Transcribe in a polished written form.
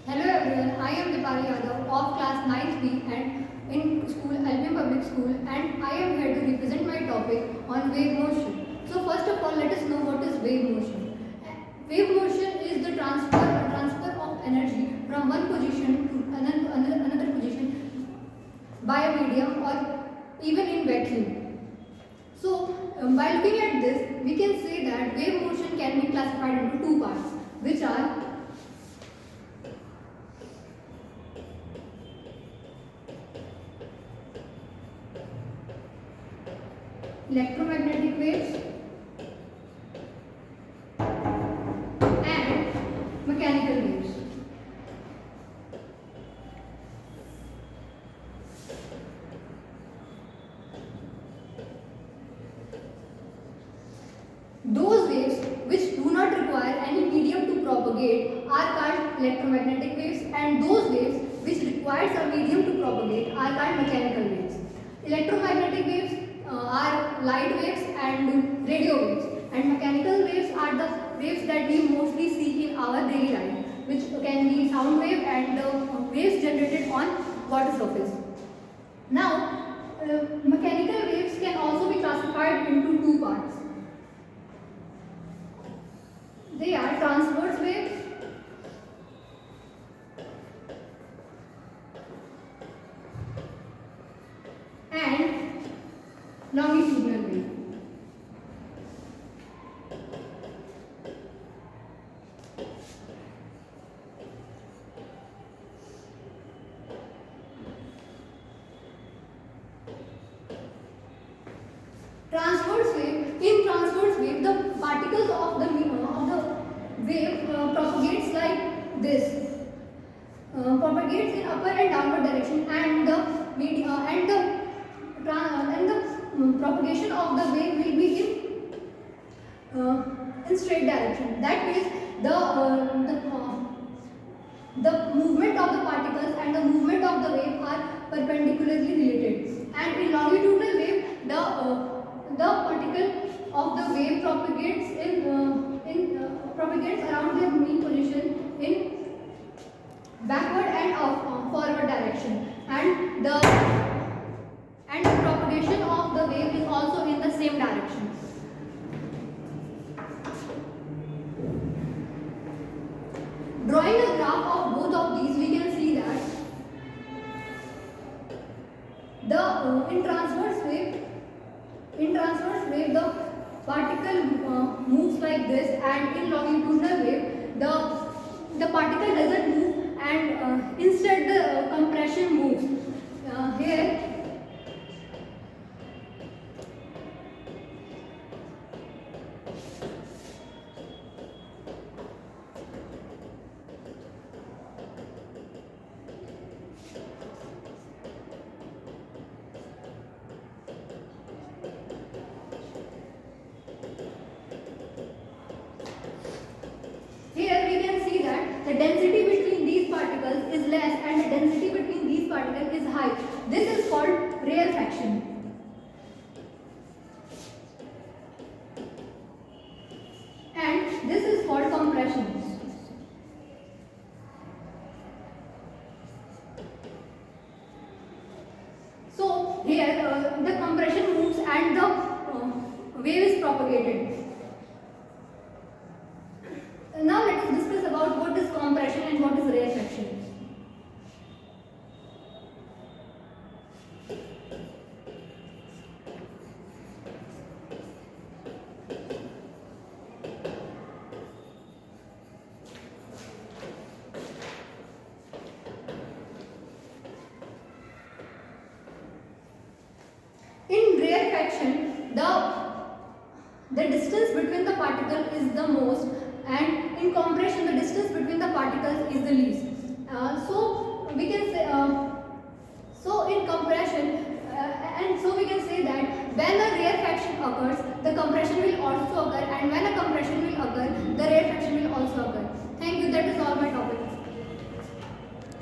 Hello everyone, I am Dipali Yadav of class 9th B and in school Albion Public School, and I am here to represent my topic on wave motion. So first of all, let us know what is wave motion. Wave motion is the transfer of energy from one position to another position by a medium or even in vacuum. So by looking at this, we can say that wave motion can be classified into two parts, which are electromagnetic waves and mechanical waves. Those waves which do not require any medium to propagate are called electromagnetic waves, and those waves which requires a medium to propagate are called mechanical waves. Electromagnetic waves are light waves and radio waves, and mechanical waves are the waves that we mostly see in our daily life, which can be sound wave and the waves generated on water surface. Now, mechanical waves can also be classified into two parts. They are transverse waves and longitudinal wave. Transverse wave. In transverse wave, the particles of the wave propagates like this. Propagates in upper and downward direction, and the propagation of the wave will be in straight direction. That means the movement of the particles and the movement of the wave are perpendicularly related. And in longitudinal wave, the particle of the wave propagates around their mean position in backward and forward direction, and the propagation of the wave is also in the same direction. Drawing a graph of both of these, we can see that in transverse wave the particle moves like this, and in longitudinal wave the particle doesn't move, and instead the compression moves. Here we can see that the density between these particles is less and the density between these particles is high. This is called rarefaction. And this is called compression. So here the compression moves and the wave is propagated. Now let us discuss about what is compression and what is rarefaction. In rarefaction, the distance between the particle is the most, and in compression the distance between the particles is the least. So we can say so in compression and so we can say that when a rarefaction occurs, the compression will also occur, and when a compression will occur, the rarefaction will also occur.